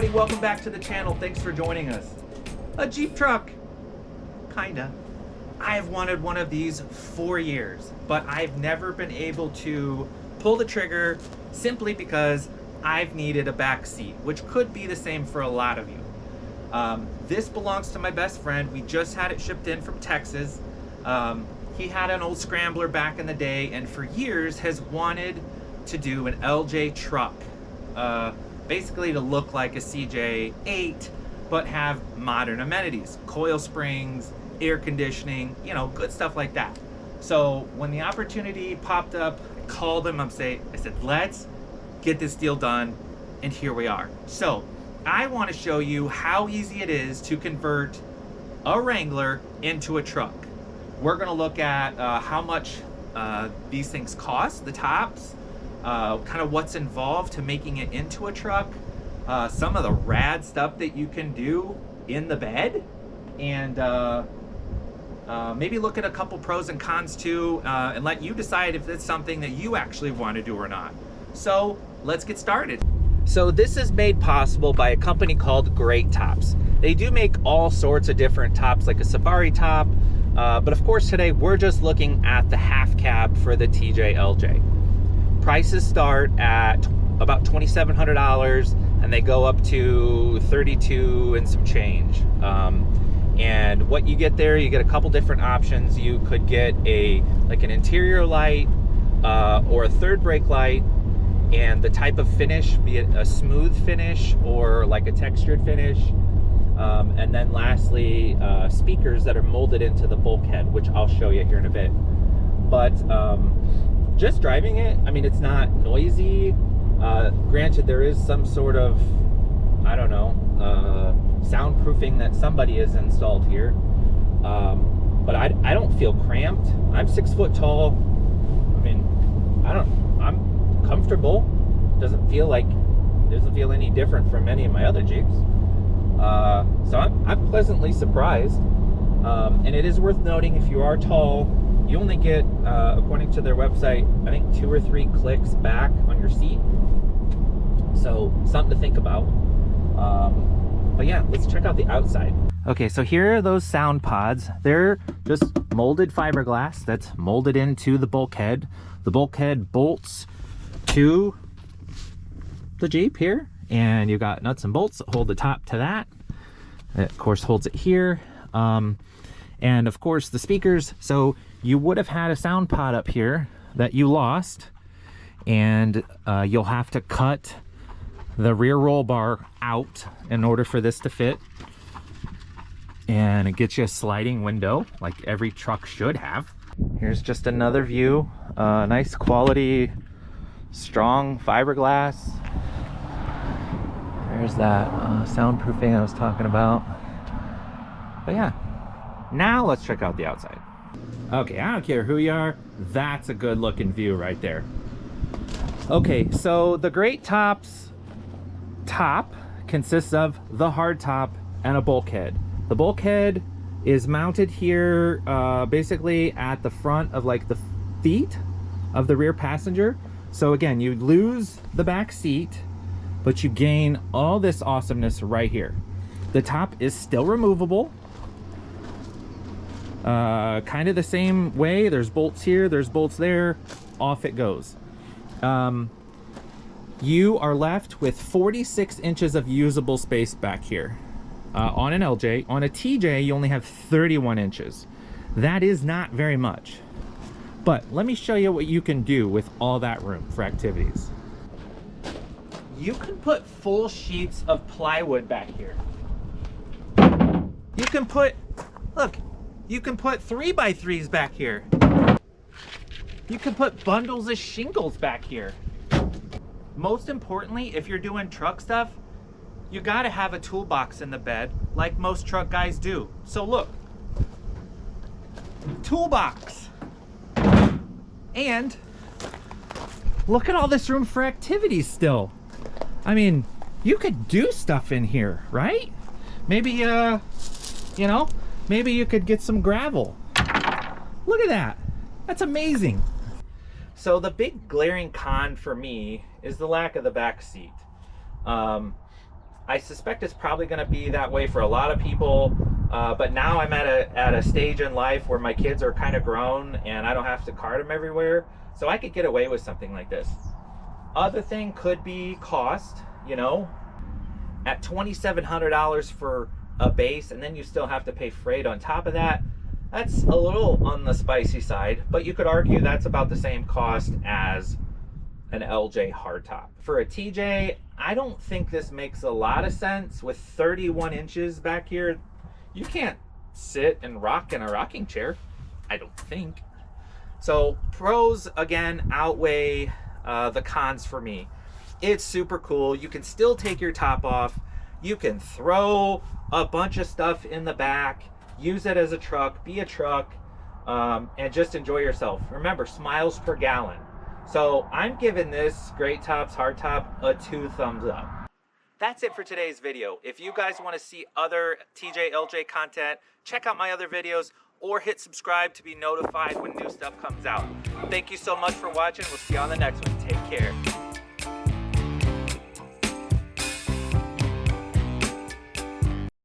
Hey, welcome back to the channel. Thanks for joining us. A Jeep truck, kinda. I've wanted one of these for years, but I've never been able to pull the trigger simply because I've needed a back seat, which could be the same for a lot of you. This belongs to my best friend. We just had it shipped in from Texas. He had an old Scrambler back in the day and for years has wanted to do an LJ truck. Basically to look like a CJ8, but have modern amenities, coil springs, air conditioning, you know, good stuff like that. So when the opportunity popped up, I called him, I said, let's get this deal done, and here we are. So I want to show you how easy it is to convert a Wrangler into a truck. We're going to look at how much these things cost, the tops, kind of what's involved to making it into a truck, some of the rad stuff that you can do in the bed, and maybe look at a couple pros and cons too, and let you decide if it's something that you actually want to do or not. So let's get started. So this is made possible by a company called Great Tops. They do make all sorts of different tops, like a safari top, but of course today we're just looking at the half cab for the TJ LJ. Prices start at about $2,700 and they go up to $32 and some change. And what you get there, you get a couple different options. You could get like an interior light or a third brake light, and the type of finish, be it a smooth finish or like a textured finish. And then lastly, speakers that are molded into the bulkhead, which I'll show you here in a bit. But just driving it, I mean, it's not noisy. Granted, there is some sort of, I don't know, soundproofing that somebody has installed here. But I don't feel cramped. I'm 6 foot tall. I mean, I'm comfortable. Doesn't feel any different from any of my other Jeeps. So I'm pleasantly surprised. And it is worth noting, if you are tall, you only get, according to their website, I think 2 or 3 clicks back on your seat. So something to think about. But yeah, let's check out the outside. Okay, so here are those sound pods. They're just molded fiberglass that's molded into the bulkhead. The bulkhead bolts to the Jeep here, and you've got nuts and bolts that hold the top to that. It, of course, holds it here. And of course the speakers. So you would have had a sound pod up here that you lost, and you'll have to cut the rear roll bar out in order for this to fit. And it gets you a sliding window like every truck should have. Here's just another view. Nice quality, strong fiberglass. There's that soundproofing I was talking about. But yeah, now let's check out the outside. Okay, I don't care who you are, that's a good looking view right there. Okay, so the Great Tops top consists of the hard top and a bulkhead. The bulkhead is mounted here basically at the front of like the feet of the rear passenger. So again, you lose the back seat, but you gain all this awesomeness right here. The top is still removable. Kind of the same way. There's bolts here, there's bolts there, off it goes. You are left with 46 inches of usable space back here. On an LJ. On a TJ, you only have 31 inches. That is not very much. But let me show you what you can do with all that room for activities. You can put full sheets of plywood back here. You can put, look, you can put 3x3s back here. You can put bundles of shingles back here. Most importantly, if you're doing truck stuff, you gotta have a toolbox in the bed like most truck guys do. So look, toolbox. And look at all this room for activities still. I mean, you could do stuff in here, right? Maybe, you know, maybe you could get some gravel. Look at that. That's amazing. So the big glaring con for me is the lack of the back seat. I suspect it's probably going to be that way for a lot of people, but now I'm at a stage in life where my kids are kind of grown and I don't have to cart them everywhere, so I could get away with something like this. Other thing could be cost, you know, at $2,700 for a base, and then you still have to pay freight on top of that. That's a little on the spicy side, but you could argue that's about the same cost as an LJ hardtop. For a TJ, I don't think this makes a lot of sense. With 31 inches back here, you can't sit and rock in a rocking chair, I don't think. So pros, again, outweigh the cons for me. It's super cool. You can still take your top off. You can throw a bunch of stuff in the back, use it as a truck, be a truck, and just enjoy yourself. Remember, smiles per gallon. So I'm giving this Great Tops hardtop a 2 thumbs up. That's it for today's video. If you guys want to see other TJ LJ content, check out my other videos or hit subscribe to be notified when new stuff comes out. Thank you so much for watching. We'll see you on the next one. Take care.